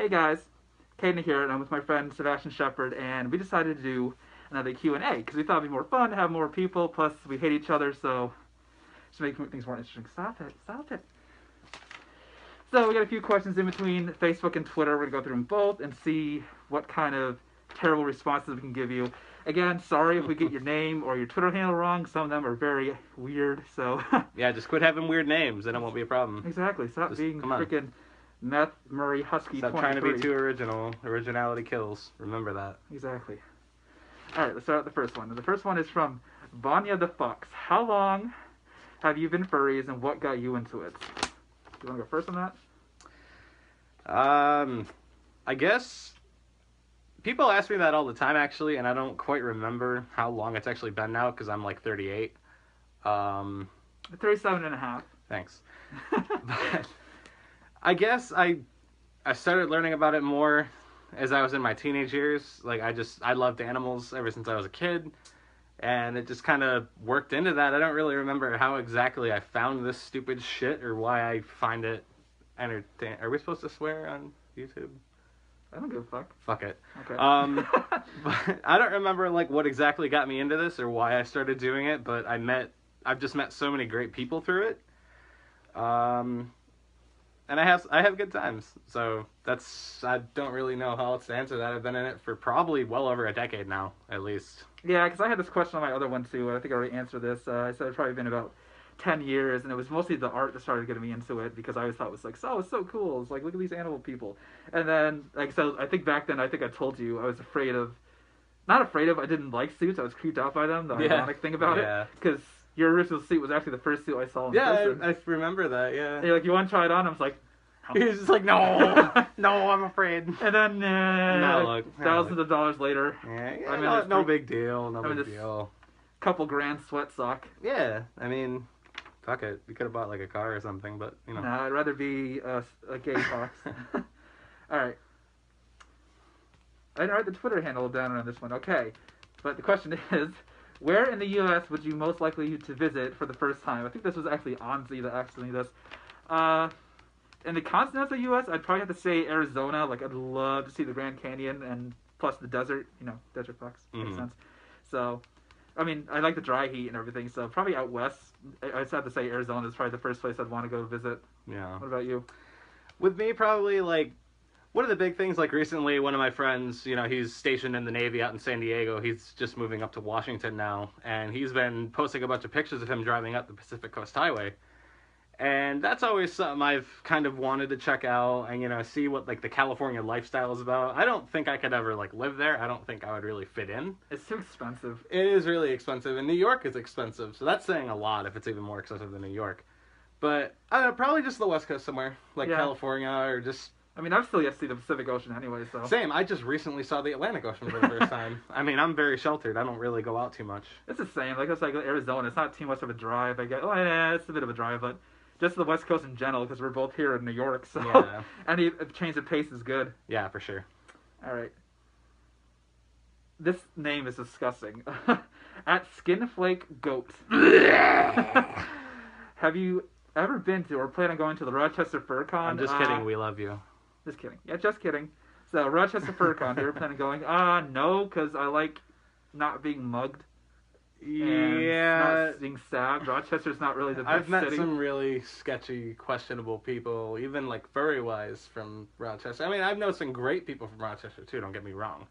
Hey guys, Kaden here, and I'm with my friend Sebastian Shep, and we decided to do another Q&A because we thought it'd be more fun to have more people. Plus, we hate each other, so just make things more interesting. Stop it. So we got a few questions in between Facebook and Twitter. We're gonna go through them both and see what kind of terrible responses we can give you. Again, sorry if we get your name or your Twitter handle wrong. Some of them are very weird, so Yeah, just quit having weird names, and it won't be a problem. exactly. Stop being freaking Meth Murray Husky. Stop 23. trying to be too original. Originality kills. Remember that. Exactly. All right, let's start with the first one. The first one is from Vanya the Fox. How long have you been furries, and what got you into it? You want to go first on that? I guess people ask me that all the time, actually, and I don't quite remember how long it's actually been now, because I'm like 38. 37 and a half. Thanks. But I guess I started learning about it more as I was in my teenage years. Like, I loved animals ever since I was a kid, and it just kind of worked into that. I don't really remember how exactly I found this stupid shit or why I find it entertaining. Are we supposed to swear on YouTube? I don't give a fuck. Fuck it. Okay. But I don't remember like what exactly got me into this or why I started doing it, but I've just met so many great people through it. And I have good times. So I don't really know how else to answer that. I've been in it for probably well over a decade now, at least. Yeah, because I had this question on my other one too, and I think I already answered this. I said it's probably been about 10 years, and it was mostly the art that started getting me into it, because I always thought it was like, it's so cool. It's like, look at these animal people. And then, like, so I think back then, I think I told you, I was I didn't like suits. I was creeped out by them, the ironic thing about it. Because your original suit was actually the first suit I saw in person. I remember that, yeah. And you're like, you want to try it on? I was like, he was just like, no, no, I'm afraid. And then, thousands of dollars later, no big deal, no big deal. Couple grand sweat sock. Yeah, I mean, fuck it. We could have bought like a car or something, but, you know. Nah, I'd rather be a gay fox. Alright. I didn't write the Twitter handle down on this one. Okay. But the question is, where in the U.S. would you most likely to visit for the first time? I think this was actually Anzi that asked me this. In the continental U.S., I'd probably have to say Arizona. Like, I'd love to see the Grand Canyon and plus the desert. You know, desert fox. Makes sense. So, I mean, I like the dry heat and everything, so probably out west. I'd have to say Arizona is probably the first place I'd want to go visit. Yeah. What about you? With me, probably, like, one of the big things, like, recently, one of my friends, you know, he's stationed in the Navy out in San Diego. He's just moving up to Washington now, and he's been posting a bunch of pictures of him driving up the Pacific Coast Highway. And that's always something I've kind of wanted to check out and, you know, see what, like, the California lifestyle is about. I don't think I could ever, like, live there. I don't think I would really fit in. It's too expensive. It is really expensive, and New York is expensive, so that's saying a lot if it's even more expensive than New York. But, I don't know, probably just the West Coast somewhere, like California, or just... I mean, I've still yet to see the Pacific Ocean anyway, so... Same, I just recently saw the Atlantic Ocean for the first time. I mean, I'm very sheltered. I don't really go out too much. It's the same. Like, it's like Arizona. It's not too much of a drive. I guess. Oh, yeah, it's a bit of a drive, but... Just the West Coast in general, because we're both here in New York, so any change of pace is good. Yeah, for sure. All right. This name is disgusting. At Skinflake Goat. Have you ever been to or plan on going to the Rochester Fur Con? I'm just kidding. We love you. Just kidding. Yeah, just kidding. So, Rochester Fur Con, you ever plan on going? No, because I like not being mugged. Not being stabbed. Rochester's not really the best I've met city. some really sketchy, questionable people, even like furry-wise from Rochester. I mean, I've known some great people from Rochester too, don't get me wrong.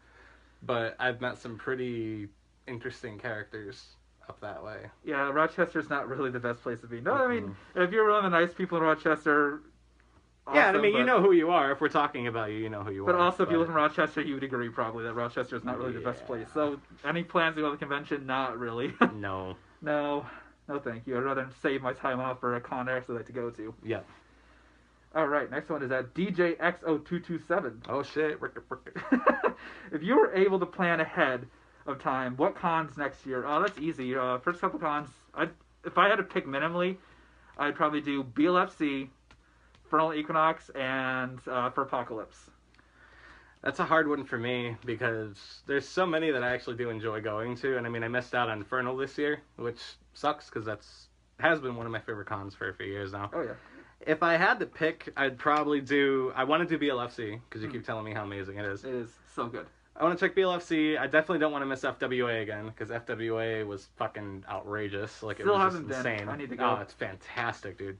But I've met some pretty interesting characters up that way. Yeah, Rochester's not really the best place to be. No, I mean, if you're one of the nice people in Rochester... Awesome, yeah, I mean, you know who you are. If we're talking about you, you know who you are. But also, if you live in Rochester, you would agree probably that Rochester is not really the best place. So, any plans to go to the convention? Not really. No. No, thank you. I'd rather save my time off for a con I actually like to go to. Yeah. All right, next one is at DJX0227. Oh, shit. If you were able to plan ahead of time, what cons next year? Oh, that's easy. First couple cons, if I had to pick minimally, I'd probably do BLFC, Vernal Equinox, and for Apocalypse. That's a hard one for me because there's so many that I actually do enjoy going to, and I mean I missed out on Infernal this year, which sucks because has been one of my favorite cons for a few years now. Oh yeah. If I had to pick, I'd probably do... I want to do BLFC, because you keep telling me how amazing it is. It is so good. I want to check BLFC. I definitely don't want to miss FWA again, because FWA was fucking outrageous. Like, Still it was haven't just been. insane. I need to go. Oh, it's fantastic, dude.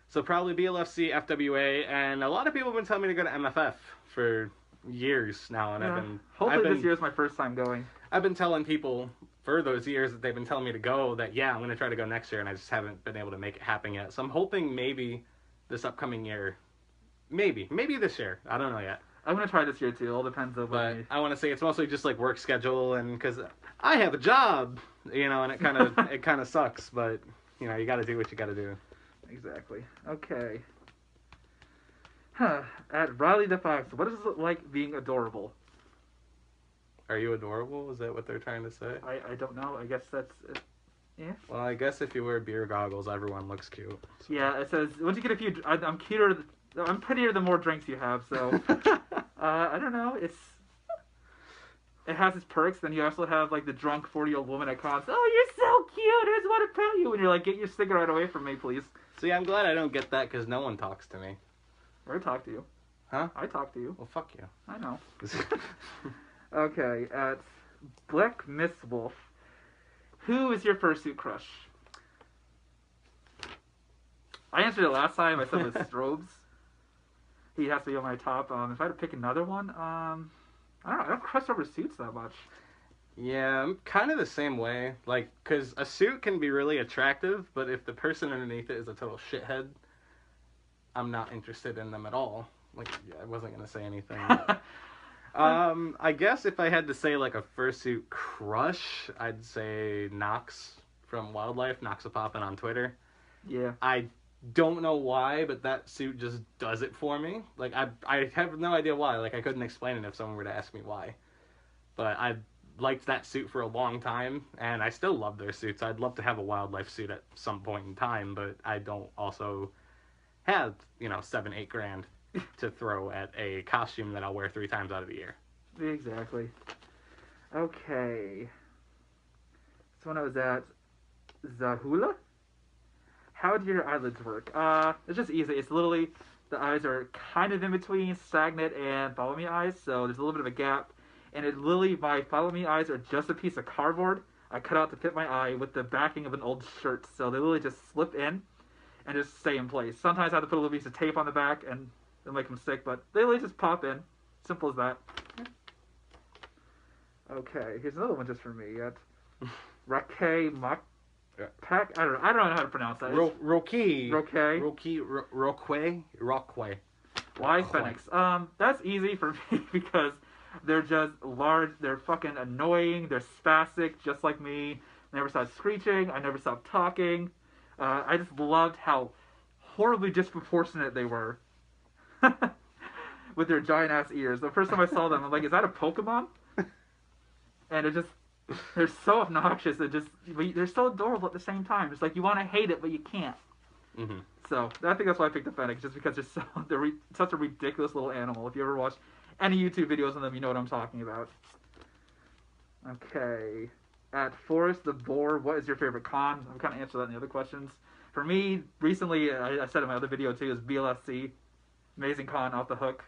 So probably BLFC, FWA, and a lot of people have been telling me to go to MFF for years now, and Hopefully this year is my first time going. I've been telling people for those years that they've been telling me to go that, yeah, I'm going to try to go next year, and I just haven't been able to make it happen yet. So I'm hoping maybe this upcoming year, maybe this year. I don't know yet. I'm going to try this year, too. It all depends on But I want to say it's mostly just, like, work schedule, and because I have a job, you know, and it kind of it kind of sucks, but, you know, you got to do what you got to do. Exactly. Okay. At Riley the Fox, what is it like being adorable? Are you adorable? Is that what they're trying to say? I don't know. I guess that's... yeah. Well, I guess if you wear beer goggles, everyone looks cute. So. Yeah, it says, once you get a few... I'm cuter... I'm prettier the more drinks you have, so... I don't know. It has its perks. Then you also have, like, the drunk 40-year-old woman at cons. Oh, you're so cute! I just want to pet you! And you're like, get your cigarette away from me, please. See, I'm glad I don't get that, because no one talks to me. I talk to you. Huh? I talk to you. Well, fuck you. I know. Okay, at Black Miss Wolf, who is your fursuit crush? I answered it last time. I said it was Strobes. He has to be on my top. If I had to pick another one, I don't know. I don't crush over suits that much. Yeah, I'm kind of the same way. Like, because a suit can be really attractive, but if the person underneath it is a total shithead, I'm not interested in them at all. Like, yeah, I wasn't going to say anything. I guess if I had to say, like, a fursuit crush, I'd say Nox from Wildlife, Noxapoppin on Twitter. Yeah. I don't know why, but that suit just does it for me. Like, I have no idea why. Like, I couldn't explain it if someone were to ask me why. But I liked that suit for a long time, and I still love their suits. I'd love to have a Wildlife suit at some point in time, but I don't also have, you know, $7-8 grand to throw at a costume that I'll wear 3 times out of the year. Exactly. Okay. So when I was at Zahula, how do your eyelids work? It's just easy. It's literally, the eyes are kind of in between stagnant and follow me eyes, so there's a little bit of a gap. And it literally, my follow me eyes are just a piece of cardboard I cut out to fit my eye with the backing of an old shirt. So they literally just slip in and just stay in place. Sometimes I have to put a little piece of tape on the back and it'll make them stick, but they literally just pop in. Simple as that. Okay, here's another one just for me. Rake Mak Pack. I don't know how to pronounce that. Roque. Why Phoenix? That's easy for me because they're just large. They're fucking annoying. They're spastic, just like me. Never stopped screeching. I never stopped talking. I just loved how horribly disproportionate they were with their giant ass ears. The first time I saw them, I'm like, is that a Pokemon? And it just, they're so obnoxious. They're so adorable at the same time. It's like you want to hate it, but you can't. Mm-hmm. So I think that's why I picked the Fennec, just because they're such a ridiculous little animal. If you ever watch any YouTube videos on them, you know what I'm talking about. Okay. At Forrest the Boar, what is your favorite con? I've kind of answered that in the other questions. For me, recently, I said in my other video too, is BLFC. Amazing con, off the hook.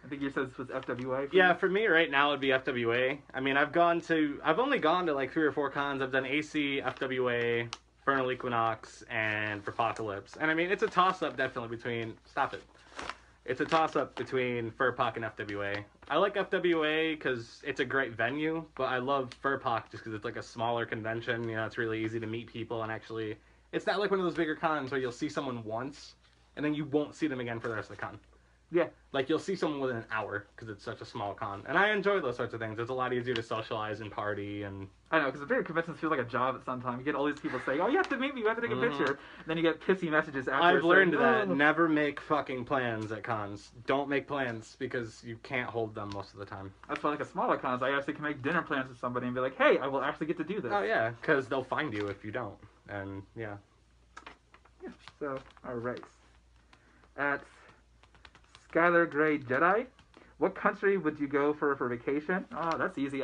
I think you said this was FWA. Yeah, for me right now it'd be FWA. I mean, I've only gone to like 3 or 4 cons. I've done AC, FWA, Vernal Equinox, and Apocalypse. And I mean, it's a toss-up definitely between... Stop it. It's a toss-up between FurPoc and FWA. I like FWA because it's a great venue, but I love FurPoc just because it's like a smaller convention. You know, it's really easy to meet people, and actually, it's not like one of those bigger cons where you'll see someone once, and then you won't see them again for the rest of the con. Yeah. Like, you'll see someone within an hour because it's such a small con. And I enjoy those sorts of things. It's a lot easier to socialize and party and... I know, because the bigger conventions feel like a job at some time. You get all these people saying, oh, you have to meet me, you have to take a picture. And then you get pissy messages after. I've learned that. Oh. Never make fucking plans at cons. Don't make plans because you can't hold them most of the time. That's why, like, a smaller cons, I actually can make dinner plans with somebody and be like, hey, I will actually get to do this. Oh, yeah, because they'll find you if you don't. And, yeah. Yeah, so, our race. At Skylar Gray Jedi, what country would you go for vacation? Oh, that's easy.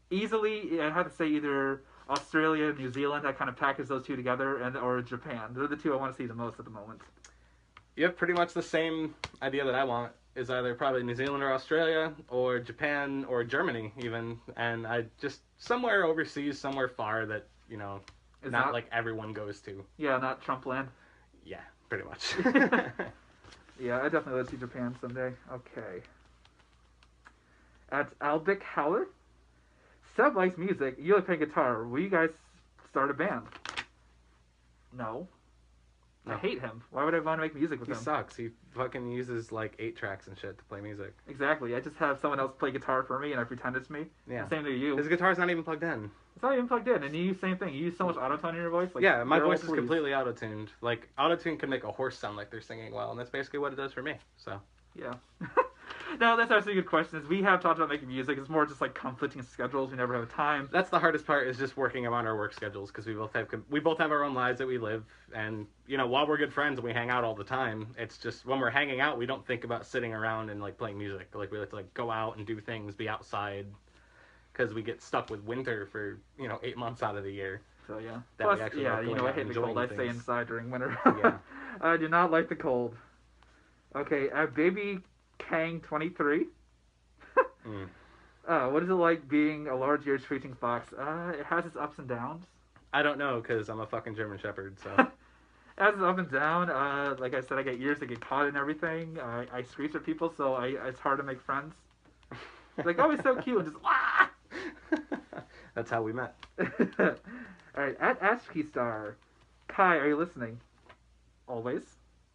Easily, I have to say either Australia, New Zealand. I kind of package those two together, or Japan. They're the two I want to see the most at the moment. You have pretty much the same idea that I want. Is either probably New Zealand or Australia or Japan or Germany even, and I just somewhere overseas, somewhere far that not like everyone goes to. Yeah, not Trump land. Yeah, pretty much. Yeah, I definitely want to see Japan someday. Okay. At Albic Howler, Seb likes music. You like playing guitar. Will you guys start a band? No. I hate him. Why would I want to make music with him? He sucks. He fucking uses like 8 tracks and shit to play music. Exactly. I just have someone else play guitar for me, and I pretend it's me. Yeah. Same to you. His guitar's not even plugged in. It's not even plugged in, and you use the same thing. You use so much autotune in your voice. Like, yeah, my girl, voice is please. completely auto-tuned. Like, auto-tune can make a horse sound like they're singing well, and that's basically what it does for me. So. Yeah. No, that's actually a good question. We have talked about making music. It's more just like conflicting schedules. We never have time. That's the hardest part, is just working around our work schedules, because we both have our own lives that we live, and while we're good friends and we hang out all the time, it's just when we're hanging out, we don't think about sitting around and like playing music. Like, we like to like go out and do things, be outside, because we get stuck with winter for 8 months out of the year. So yeah. That Plus, we actually yeah, love going I out hate and the cold. I enjoying stay things. inside during winter. Yeah. I do not like the cold. Okay, Baby Kang 23. What is it like being a large-eared screeching fox? It has its ups and downs. I don't know, because I'm a fucking German Shepherd, so. It has its up and down. Like I said, I get ears that get caught in everything. I screech at people, so it's hard to make friends. It's like, oh, he's so cute, and just, ah! That's how we met. Alright, at Ashkey Star. Kai, are you listening? Always.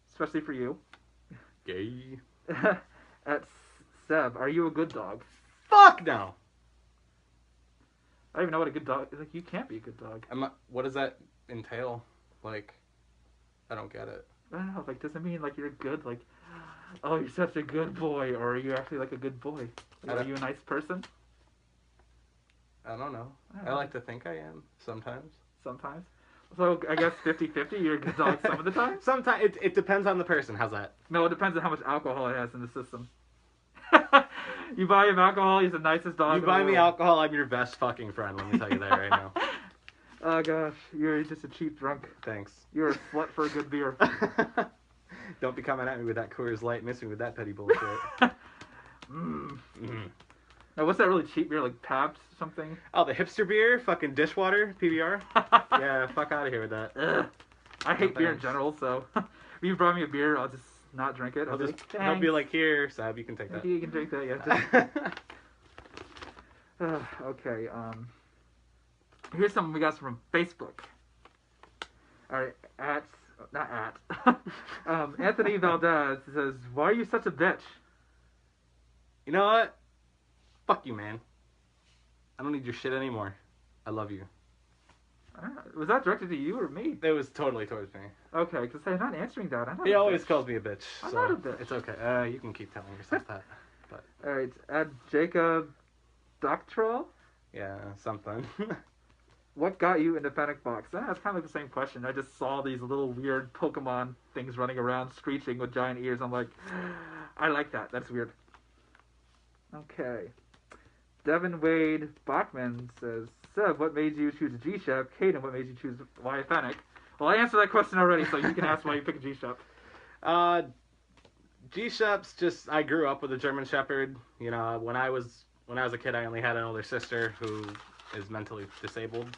Especially for you. Gay. At Seb, are you a good dog? Fuck no! I don't even know what a good dog is. Like, you can't be a good dog. What does that entail? Like, I don't get it. I don't know. Like, does it mean, like, you're good? Like, oh, you're such a good boy. Or are you actually, like, a good boy? Like, are you a nice person? I don't know. I like to think I am, sometimes. Sometimes. So, I guess 50-50, you're a good dog some of the time? Sometimes. It depends on the person. How's that? No, it depends on how much alcohol it has in the system. You buy him alcohol, he's the nicest dog. You buy me alcohol, I'm your best fucking friend. Let me tell you that right now. Oh gosh, you're just a cheap drunk. Thanks. You're a slut for a good beer. Don't be coming at me with that Coors Light, miss me with that petty bullshit. Now, what's that really cheap beer, like Pabst something? Oh, the hipster beer, fucking dishwater, PBR. Yeah, fuck out of here with that. Ugh. I hate beer in general, so if you brought me a beer, I'll just not drink it. I'll be like, here, Sab, you can take that. You can drink that, yeah. Okay, here's something we got from Facebook. Alright, Anthony Valdez says, why are you such a bitch? You know what? Fuck you, man. I don't need your shit anymore. I love you. Was that directed to you or me? It was totally towards me. Okay, because I'm not answering that. He always calls me a bitch. I'm so not a bitch. It's okay. You can keep telling yourself that. But Alright, add Jacob Doctorow. Yeah, something. What got you into Panic Box? That's kind of like the same question. I just saw these little weird Pokemon things running around, screeching with giant ears. I'm like, I like that. That's weird. Okay. Devin Wade Bachman says, Seb, what made you choose a G-Shep? Caden, what made you choose why a Fennec? Well, I answered that question already, so you can ask why you pick a G-Shep. G-Shep's just, I grew up with a German Shepherd. You know, when I was a kid, I only had an older sister who is mentally disabled.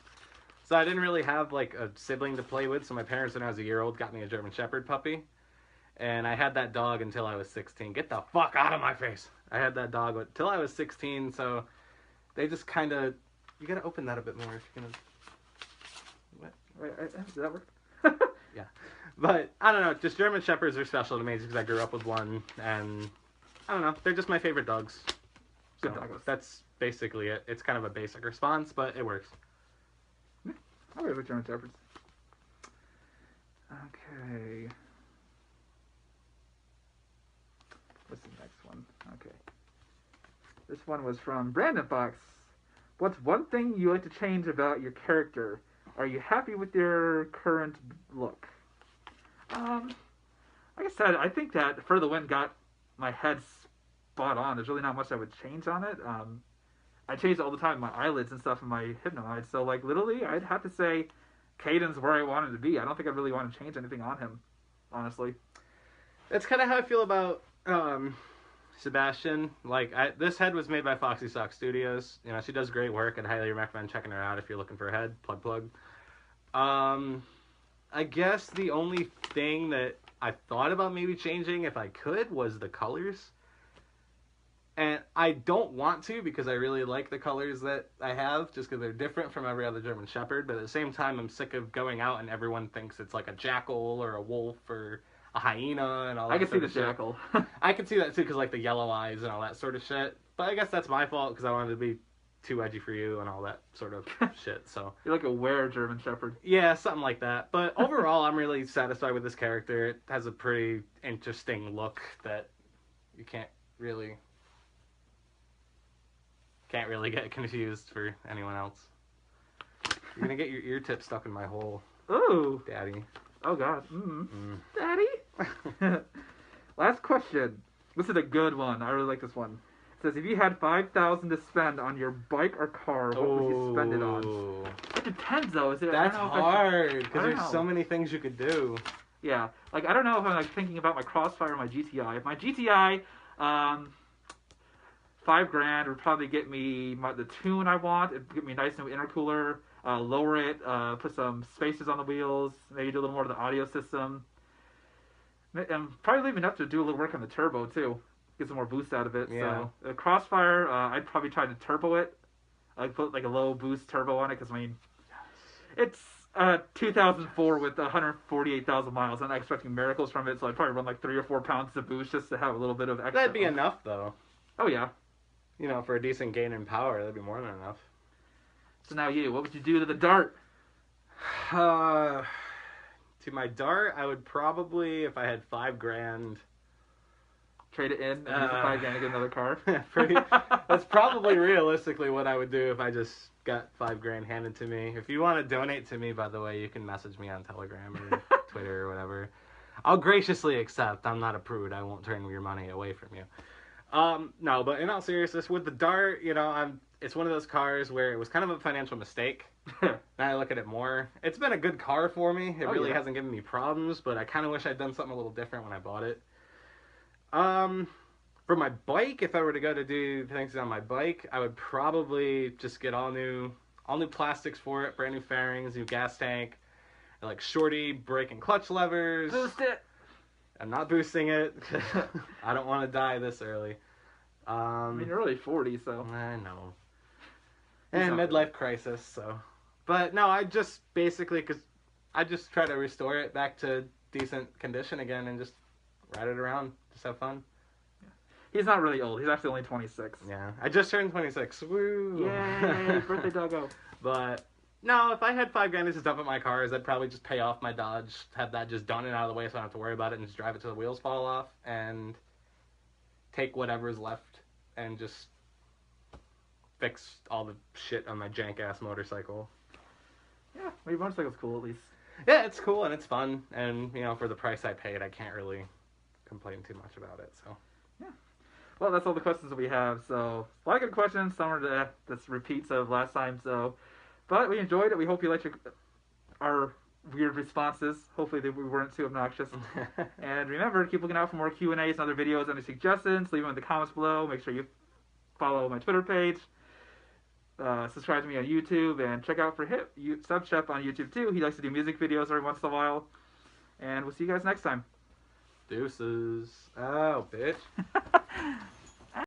So I didn't really have, like, a sibling to play with, so my parents, when I was a year old, got me a German Shepherd puppy. And I had that dog until I was 16. Get the fuck out of my face! I had that dog until I was 16, so they just kind of... You gotta open that a bit more if you're gonna... What? Wait, does that work? Yeah. But, I don't know, just German Shepherds are special to me because I grew up with one, and I don't know, they're just my favorite dogs. Good So doggos. that's basically it. It's kind of a basic response, but it works. I would have German Shepherds. Okay. What's the next one? Okay. This one was from Brandon Fox. What's one thing you like to change about your character? Are you happy with your current look? Like I said, I think that For the Win got my head spot on. There's really not much I would change on it. I change it all the time, my eyelids and stuff, and my hypnoid. So like literally, I'd have to say, Caden's where I want him to be. I don't think I really want to change anything on him, honestly. That's kind of how I feel about Sebastian. Like, this head was made by Foxy Sock Studios. You know, she does great work. I'd highly recommend checking her out if you're looking for a head. Plug. I guess the only thing that I thought about maybe changing if I could was the colors. And I don't want to because I really like the colors that I have just because they're different from every other German Shepherd. But at the same time, I'm sick of going out and everyone thinks it's like a jackal or a wolf or a hyena and all that. I can see the jackal. I can see that too because like the yellow eyes and all that sort of shit. But I guess that's my fault because I wanted to be too edgy for you and all that sort of shit. So you're like a were German Shepherd. Yeah, something like that. But overall, I'm really satisfied with this character. It has a pretty interesting look that you can't really get confused for anyone else. You're gonna get your ear tip stuck in my hole. Ooh, Daddy. Oh God. Daddy. Last question. This is a good one. I really like this one. It says, if you had $5,000 to spend on your bike or car, what would you spend it on? It depends, though. That's hard because there's so many things you could do. Yeah, like I don't know if I'm like thinking about my Crossfire or my GTI. If my GTI, $5,000 would probably get me the tune I want. It'd get me a nice new intercooler. Lower it. Put some spacers on the wheels. Maybe do a little more of the audio system. And probably leave enough to do a little work on the turbo too. Get some more boost out of it. Yeah. So Crossfire, I'd probably try to turbo it. I'd put like a low boost turbo on it because I mean, it's 2004 with 148,000 miles. I'm not expecting miracles from it, so I'd probably run like 3 or 4 pounds of boost just to have a little bit of extra. That'd be enough though. Oh yeah. You know, for a decent gain in power, that'd be more than enough. So now what would you do to the Dart? To my Dart, I would probably, if I had $5,000, trade it in and use the $5,000 to get another car. That's probably realistically what I would do if I just got $5,000 handed to me. If you want to donate to me, by the way, you can message me on Telegram or Twitter or whatever. I'll graciously accept. I'm not a prude. I won't turn your money away from you. No, but in all seriousness, with the Dart, you know, it's one of those cars where it was kind of a financial mistake. Now I look at it more. It's been a good car for me. It really hasn't given me problems, but I kind of wish I'd done something a little different when I bought it. For my bike, if I were to go to do things on my bike, I would probably just get all new plastics for it, brand new fairings, new gas tank, and like shorty brake and clutch levers. Boost it. I'm not boosting it. I don't want to die this early. I mean, you're already 40, so. I know. And midlife crisis, so. But no, I just basically, because I just try to restore it back to decent condition again and just ride it around. Just have fun. Yeah. He's not really old. He's actually only 26. Yeah. I just turned 26. Woo! Yay! Birthday doggo. But no, if I had $5,000 to just dump at my cars, I'd probably just pay off my Dodge, have that just done and out of the way so I don't have to worry about it, and just drive it till the wheels fall off, and take whatever's left and just fix all the shit on my jank-ass motorcycle. Yeah, your motorcycle's cool at least. Yeah, it's cool and it's fun, and, you know, for the price I paid, I can't really complain too much about it, so. Yeah. Well, that's all the questions that we have, so a lot of good questions, some are just repeats of last time, so. But we enjoyed it. We hope you liked our weird responses. Hopefully we weren't too obnoxious. And remember, keep looking out for more Q&As and other videos. Any suggestions, leave them in the comments below. Make sure you follow my Twitter page. Subscribe to me on YouTube. And check out for Sebastian Shep on YouTube too. He likes to do music videos every once in a while. And we'll see you guys next time. Deuces. Oh, bitch.